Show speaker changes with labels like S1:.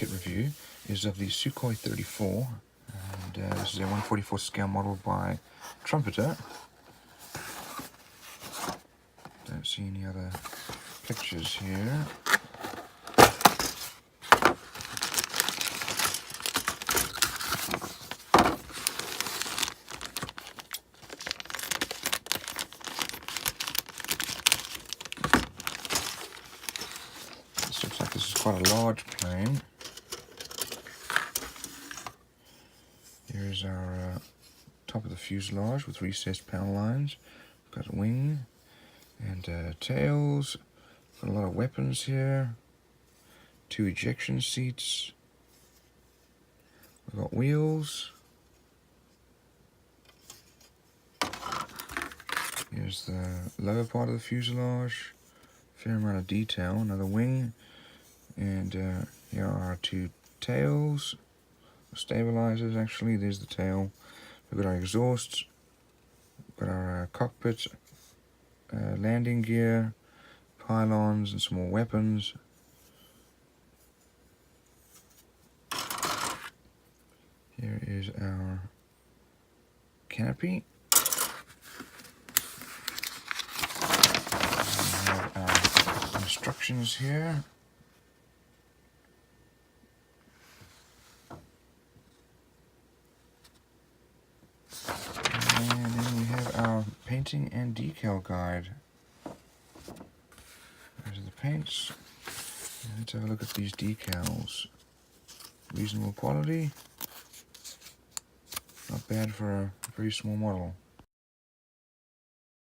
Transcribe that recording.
S1: kit review is of the Sukhoi 34, and this is a 1/44 scale model by Trumpeter. Don't see any other pictures here. This looks like this is quite a large plane. Here is our top of the fuselage with recessed power lines. We've got a wing and tails. Got a lot of weapons here. 2 ejection seats. We've got wheels. Here's the lower part of the fuselage. Fair amount of detail. Another wing. And here are our 2 tails. Stabilizers, actually. There's the tail. We've got our exhausts. We've got our cockpit. Landing gear. Pylons and some more weapons. Here is our canopy. We have our instructions here. And then we have our painting and decal guide. Those are the paints. And let's have a look at these decals. Reasonable quality. Not bad for a very small model.